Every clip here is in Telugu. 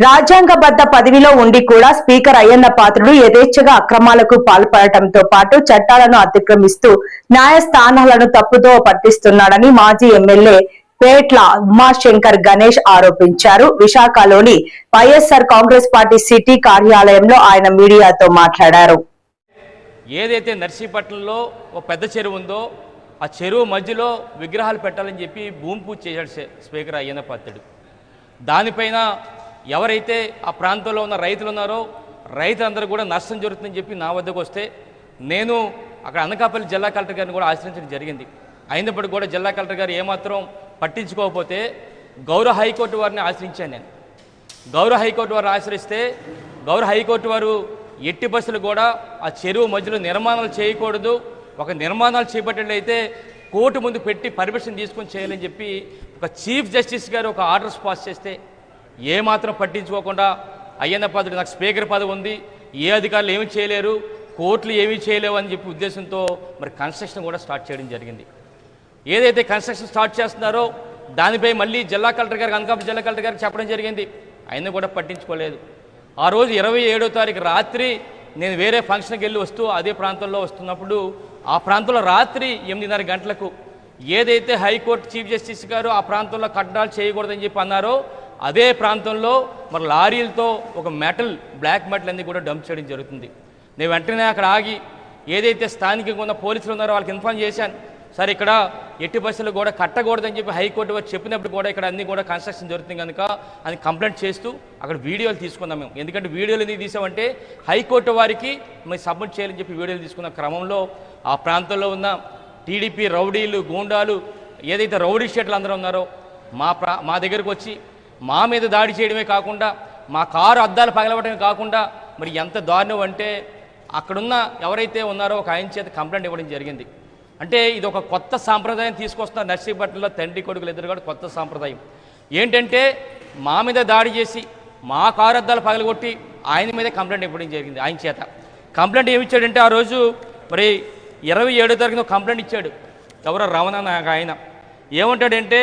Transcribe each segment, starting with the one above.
రాజ్యాంగబద్ధ పదవిలో ఉండి కూడా స్పీకర్ అయ్యన్న పాత్రుడు యథేచ్ఛగా అక్రమాలకు పాల్పడటంతో పాటు చట్టాలను అతిక్రమిస్తూ న్యాయస్థానాలను తప్పుదో పట్టిస్తున్నాడని మాజీ ఎమ్మెల్యే పేట్ల ఉమాశంకర్ గణేష్ ఆరోపించారు. విశాఖలోని వైఎస్ఆర్ కాంగ్రెస్ పార్టీ సిటీ కార్యాలయంలో ఆయన మీడియాతో మాట్లాడారు. ఏదైతే నర్సీపట్నంలో ఒక పెద్ద చెరువు ఉందో ఆ చెరువు మధ్యలో విగ్రహాలు పెట్టాలని చెప్పి భూమి పూజ చేశాడు స్పీకర్ అయ్యన్న పాత్రుడు. దానిపైన ఎవరైతే ఆ ప్రాంతంలో ఉన్న రైతులు ఉన్నారో రైతులందరూ కూడా నష్టం జరుగుతుందని చెప్పి నా వద్దకు వస్తే నేను అక్కడ అనకాపల్లి జిల్లా కలెక్టర్ గారిని కూడా ఆశ్రయించడం జరిగింది. అయినప్పటికీ కూడా జిల్లా కలెక్టర్ గారు ఏమాత్రం పట్టించుకోకపోతే గౌరవ హైకోర్టు వారిని ఆశ్రయించాను. నేను గౌరవ హైకోర్టు వారిని ఆశ్రయిస్తే గౌరవ హైకోర్టు వారు ఎట్టి బస్సులు కూడా ఆ చెరువు మధ్యలో నిర్మాణాలు చేయకూడదు, ఒక నిర్మాణాలు చేపట్టినట్లయితే కోర్టు ముందు పెట్టి పర్మిషన్ తీసుకొని చేయాలని చెప్పి ఒక చీఫ్ జస్టిస్ గారు ఒక ఆర్డర్స్ పాస్ చేస్తే ఏమాత్రం పట్టించుకోకుండా అయ్యన్న పాత్రుడు నాకు స్పీకర్ పదవి ఉంది, ఏ అధికారులు ఏమీ చేయలేరు, కోర్టులు ఏమీ చేయలేవు అని చెప్పి ఉద్దేశంతో మరి కన్స్ట్రక్షన్ కూడా స్టార్ట్ చేయడం జరిగింది. ఏదైతే కన్స్ట్రక్షన్ స్టార్ట్ చేస్తున్నారో దానిపై మళ్ళీ జిల్లా కలెక్టర్ గారికి అనకాపల్లి జిల్లా కలెక్టర్ గారికి చెప్పడం జరిగింది. ఆయన కూడా పట్టించుకోలేదు. ఆ రోజు 27వ తారీఖు రాత్రి నేను వేరే ఫంక్షన్కి వెళ్ళి వస్తూ అదే ప్రాంతంలో వస్తున్నప్పుడు ఆ ప్రాంతంలో రాత్రి 8:30 గంటలకు ఏదైతే హైకోర్టు చీఫ్ జస్టిస్ గారు ఆ ప్రాంతంలో కట్టడాలు చేయకూడదని చెప్పి అన్నారో అదే ప్రాంతంలో మరి లారీలతో ఒక బ్లాక్ మెటల్ అన్నీ కూడా డంప్ చేయడం జరుగుతుంది. నేను వెంటనే అక్కడ ఆగి ఏదైతే స్థానికంగా ఉన్న పోలీసులు ఉన్నారో వాళ్ళకి ఇన్ఫార్మ్ చేశాను. సరే ఇక్కడ ఎట్టి బస్సులు కూడా కట్టకూడదని చెప్పి హైకోర్టు వారు చెప్పినప్పుడు కూడా ఇక్కడ అన్నీ కూడా కన్స్ట్రక్షన్ జరుగుతుంది కనుక అని కంప్లైంట్ చేస్తూ అక్కడ వీడియోలు తీసుకున్నాం మేము. ఎందుకంటే వీడియోలు ఎందుకు తీసామంటే హైకోర్టు వారికి మేము సబ్మిట్ చేయాలని చెప్పి వీడియోలు తీసుకున్న క్రమంలో ఆ ప్రాంతంలో ఉన్న టీడీపీ రౌడీలు గూండాలు ఏదైతే రౌడీ షీట్లు అందరూ ఉన్నారో మా దగ్గరకు వచ్చి మా మీద దాడి చేయడమే కాకుండా మా కారు అద్దాలు పగలవడమే కాకుండా మరి ఎంత దారుణం అంటే అక్కడున్న ఎవరైతే ఉన్నారో ఒక ఆయన చేత కంప్లైంట్ ఇవ్వడం జరిగింది. అంటే ఇది ఒక కొత్త సాంప్రదాయం తీసుకొస్తున్న నర్సీపట్నంలో తండ్రి కొడుకులు ఇద్దరు కూడా కొత్త సాంప్రదాయం ఏంటంటే మా మీద దాడి చేసి మా కారు అద్దాలు పగలగొట్టి ఆయన మీద కంప్లైంట్ ఇవ్వడం జరిగింది. ఆయన చేత కంప్లైంట్ ఏమి ఇచ్చాడంటే ఆ రోజు మరి 27వ తారీఖున కంప్లైంట్ ఇచ్చాడు. ఎవరో రమణ ఆయన ఏమంటాడంటే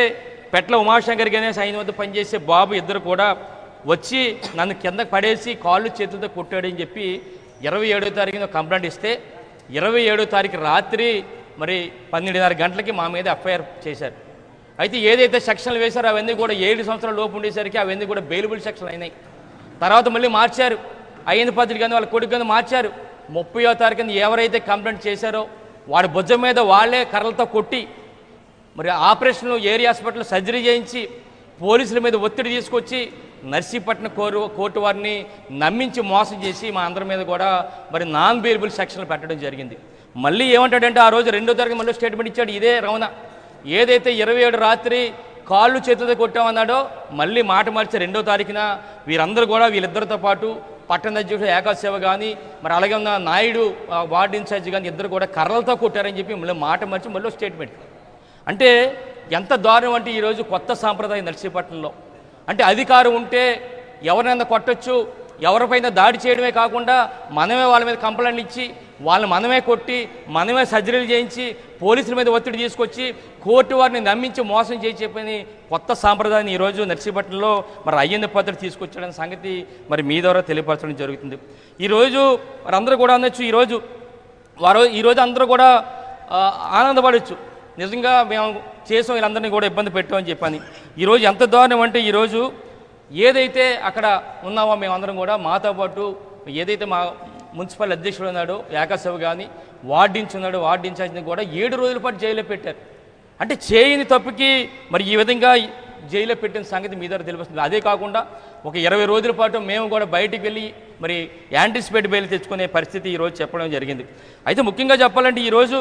పెట్ల ఉమాశంకర్ గణేష్ ఆయన వద్ద పనిచేసే బాబు ఇద్దరు కూడా వచ్చి నన్ను కిందకు పడేసి కాళ్ళు చేతులతో కొట్టాడని చెప్పి 27వ తారీఖున కంప్లైంట్ ఇస్తే 27వ తారీఖు రాత్రి మరి 12:30 గంటలకి మా మీద ఎఫ్ఐఆర్ చేశారు. అయితే ఏదైతే సెక్షన్లు వేశారో అవన్నీ కూడా 7 సంవత్సరాల లోపు ఉండేసరికి అవన్నీ కూడా బెయిలబుల్ సెక్షన్లు అయినాయి. తర్వాత మళ్ళీ మార్చారు. అయ్యన్న పాత్రుడు కానీ వాళ్ళ కొడుకు కానీ మార్చారు. 30వ తారీఖున ఎవరైతే కంప్లైంట్ చేశారో వాడి భుజం మీద వాళ్ళే కర్రలతో కొట్టి మరి ఆపరేషన్ ఏరియా హాస్పిటల్ సర్జరీ చేయించి పోలీసుల మీద ఒత్తిడి తీసుకొచ్చి నర్సీపట్నం కోర్టు వారిని నమ్మించి మోసం చేసి మా అందరి మీద కూడా మరి నాన్ బెయిలబుల్ సెక్షన్లు పెట్టడం జరిగింది. మళ్ళీ ఏమంటాడంటే ఆ రోజు 2వ తారీఖు మళ్ళీ స్టేట్మెంట్ ఇచ్చాడు ఇదే రమణ. ఏదైతే 27 రాత్రి కాళ్ళు చేతులతో కొట్టామన్నాడో మళ్ళీ మాట మార్చి 2వ తారీఖున వీరందరూ కూడా వీళ్ళిద్దరితో పాటు పట్టణ అధ్యక్షుడు ఏకాశేవ కానీ మరి అలాగే ఉన్న నాయుడు వార్డు ఇన్ఛార్జ్ కానీ ఇద్దరు కూడా కర్రలతో కొట్టారని చెప్పి మళ్ళీ మాట మార్చి మళ్ళీ స్టేట్మెంట్. అంటే ఎంత దారుణం అంటే ఈరోజు కొత్త సాంప్రదాయం నర్సీపట్నంలో. అంటే అధికారం ఉంటే ఎవరినైనా కొట్టచ్చు, ఎవరిపైన దాడి చేయడమే కాకుండా మనమే వాళ్ళ మీద కంప్లైంట్లు ఇచ్చి వాళ్ళని మనమే కొట్టి మనమే సర్జరీలు చేయించి పోలీసుల మీద ఒత్తిడి తీసుకొచ్చి కోర్టు వారిని నమ్మించి మోసం చేసి చెప్పని కొత్త సాంప్రదాయాన్ని ఈరోజు నర్సీపట్నంలో మరి అయ్యన్న పాత్రుడు తీసుకొచ్చాడని సంగతి మరి మీ ద్వారా తెలియపరచడం జరుగుతుంది. ఈరోజు మరి అందరూ కూడా అనొచ్చు ఈరోజు అందరూ కూడా ఆనందపడవచ్చు, నిజంగా మేము చేసాం వీళ్ళందరినీ కూడా ఇబ్బంది పెట్టామని చెప్పని. ఈరోజు ఎంత దారుణం అంటే ఈరోజు ఏదైతే అక్కడ ఉన్నామో మేమందరం కూడా మాతో పాటు ఏదైతే మా మున్సిపల్ అధ్యక్షుడు ఉన్నాడో ఏకాశివ కానీ వార్డు ఇన్ఛార్జిని కూడా 7 రోజుల పాటు జైల్లో పెట్టారు. అంటే చేయని తప్పుకి మరి ఈ విధంగా జైల్లో పెట్టిన సంగతి మీ దగ్గర తెలిపిస్తుంది. అదే కాకుండా ఒక 20 రోజుల పాటు మేము కూడా బయటికి వెళ్ళి మరి యాంటిసిపేట్ బెయిల్ తెచ్చుకునే పరిస్థితి ఈరోజు చెప్పడం జరిగింది. అయితే ముఖ్యంగా చెప్పాలంటే ఈరోజు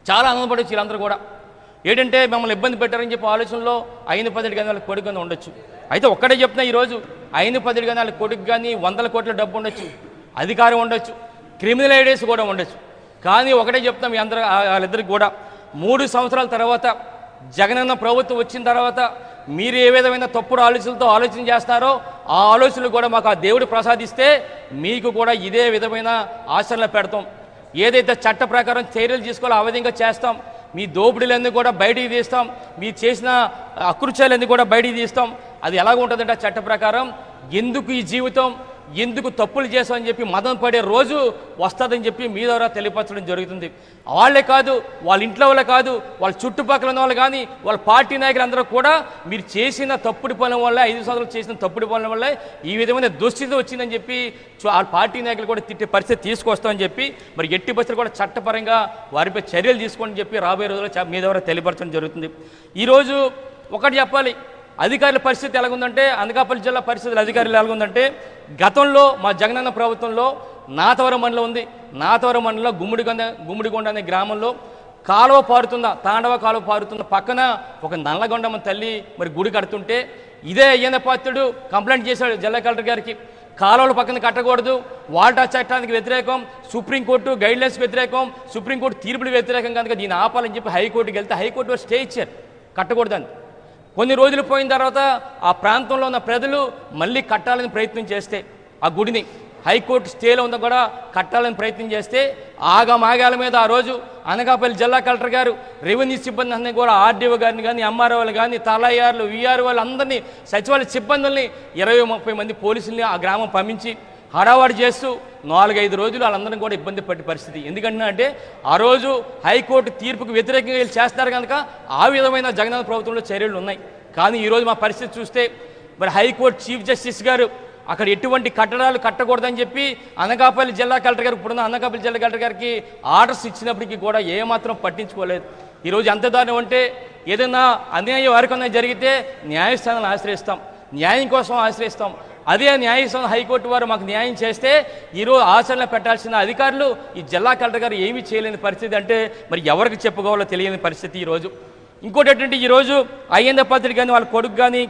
చాలా ఆనందపడవచ్చు వీళ్ళందరూ కూడా. ఏంటంటే మమ్మల్ని ఇబ్బంది పెట్టారని చెప్పి ఆలోచనలో అయ్యన్న పాత్రుడు కానీ వాళ్ళ కొడుకు కానీ ఉండొచ్చు. అయితే ఒక్కడే చెప్తున్నా ఈరోజు అయ్యన్న పాత్రుడు కానీ వాళ్ళ కొడుకు కానీ 100 కోట్ల డబ్బు ఉండొచ్చు, అధికారం ఉండొచ్చు, క్రిమినల్ ఐడియాస్ కూడా ఉండొచ్చు. కానీ ఒకటే చెప్తాం మీ అందరూ వాళ్ళిద్దరికి కూడా 3 సంవత్సరాల తర్వాత జగనన్న ప్రభుత్వం వచ్చిన తర్వాత మీరు ఏ విధమైన తప్పుడు ఆలోచనలతో ఆలోచన చేస్తారో ఆ ఆలోచనలు కూడా మాకు ఆ దేవుడు ప్రసాదిస్తే మీకు కూడా ఇదే విధమైన ఆచరణలు పెడతాం. ఏదైతే చట్ట ప్రకారం చర్యలు తీసుకోవాలో ఆ విధంగా చేస్తాం. మీ దోపిడీలన్నీ కూడా బయటికి తీస్తాం, మీరు చేసిన అకృత్యాలన్నీ కూడా బయటికి తీస్తాం. అది ఎలాగ ఉంటుందంటే చట్ట ప్రకారం ఎందుకు ఈ జీవితం, ఎందుకు తప్పులు చేశామని చెప్పి మదన పడే రోజు వస్తుందని చెప్పి మీ ద్వారా తెలియపరచడం జరుగుతుంది. వాళ్ళే కాదు, వాళ్ళ ఇంట్లో వాళ్ళే కాదు, వాళ్ళ చుట్టుపక్కల ఉన్న వాళ్ళు కానీ, వాళ్ళ పార్టీ నాయకులందరూ కూడా మీరు చేసిన తప్పుడు పనుల వల్ల, 5 సంవత్సరాలు చేసిన తప్పుడు పనుల వల్ల ఈ విధమైన దుస్థితి వచ్చిందని చెప్పి ఆ పార్టీ నాయకులు కూడా తిట్టే పరిస్థితి తీసుకొస్తామని చెప్పి మరి ఎట్టి పరిస్థితులు కూడా చట్టపరంగా వారిపై చర్యలు తీసుకోండి చెప్పి రాబోయే రోజుల్లో మీ ద్వారా తెలియపరచడం జరుగుతుంది. ఈరోజు ఒకటి చెప్పాలి, అధికారుల పరిస్థితి ఎలాగుందంటే, అనకాపల్లి జిల్లా పరిస్థితులు అధికారులు ఎలాగుందంటే, గతంలో మా జగనన్న ప్రభుత్వంలో నాతవరం మండలం ఉంది. నాతవరం మండలంలో గుమ్మిడిగొండ అనే గ్రామంలో కాలువ పారుతుందా, తాండవ కాలువ పారుతుందా, పక్కన ఒక నల్లగొండమ్మ తల్లి మరి గుడి కడుతుంటే ఇదే అయ్యన్న పాత్రుడు కంప్లైంట్ చేశాడు జిల్లా కలెక్టర్ గారికి. కాలువల పక్కన కట్టకూడదు, వాల్టా చట్టానికి వ్యతిరేకం, సుప్రీంకోర్టు గైడ్లైన్స్ వ్యతిరేకం, సుప్రీంకోర్టు తీర్పులు వ్యతిరేకం కనుక దీన్ని ఆపాలని చెప్పి హైకోర్టుకి వెళ్తే హైకోర్టు స్టే ఇచ్చారు కట్టకూడదని. కొన్ని రోజులు పోయిన తర్వాత ఆ ప్రాంతంలో ఉన్న ప్రజలు మళ్ళీ కట్టాలని ప్రయత్నం చేస్తే ఆ గుడిని హైకోర్టు స్టేలో ఉందా కూడా కట్టాలని ప్రయత్నం చేస్తే ఆగమాగాల మీద ఆ రోజు అనకాపల్లి జిల్లా కలెక్టర్ గారు రెవెన్యూ సిబ్బంది అందరినీ కూడా ఆర్డీఓ గారిని కానీ, ఎంఆర్ఓ వాళ్ళు కానీ, తలయ్యార్లు, విఆర్ఓ వాళ్ళు అందరినీ, సచివాలయ సిబ్బందుల్ని 20-30 మంది పోలీసుల్ని ఆ గ్రామం పంపించి హడావాడి చేస్తూ 4-5 రోజులు వాళ్ళందరం కూడా ఇబ్బంది పడే పరిస్థితి. ఎందుకంటే ఆ రోజు హైకోర్టు తీర్పుకు వ్యతిరేకంగా వీళ్ళు చేస్తారు కనుక ఆ విధమైన జగనన్న ప్రభుత్వంలో చర్యలు ఉన్నాయి. కానీ ఈరోజు మా పరిస్థితి చూస్తే మరి హైకోర్టు చీఫ్ జస్టిస్ గారు అక్కడ ఎటువంటి కట్టడాలు కట్టకూడదని చెప్పి అనకాపల్లి జిల్లా కలెక్టర్ గారికి, ఇప్పుడున్న అనకాపల్లి జిల్లా కలెక్టర్ గారికి ఆర్డర్స్ ఇచ్చినప్పటికీ కూడా ఏమాత్రం పట్టించుకోలేదు. ఈరోజు ఎంత దారుణం అంటే, ఏదైనా అన్యాయం వారికన్నా జరిగితే న్యాయస్థానాన్ని ఆశ్రయిస్తాం, న్యాయం కోసం ఆశ్రయిస్తాం. అదే న్యాయస్థానం హైకోర్టు వారు మాకు న్యాయం చేస్తే ఈరోజు ఆచరణ పెట్టాల్సిన అధికారులు ఈ జిల్లా కలెక్టర్ గారు ఏమీ చేయలేని పరిస్థితి. అంటే మరి ఎవరికి చెప్పుకోవాలో తెలియని పరిస్థితి ఈరోజు. ఇంకోటి ఏంటంటే, ఈరోజు అయ్యన్న పాత్రుడు కానీ వాళ్ళ కొడుకు కానీ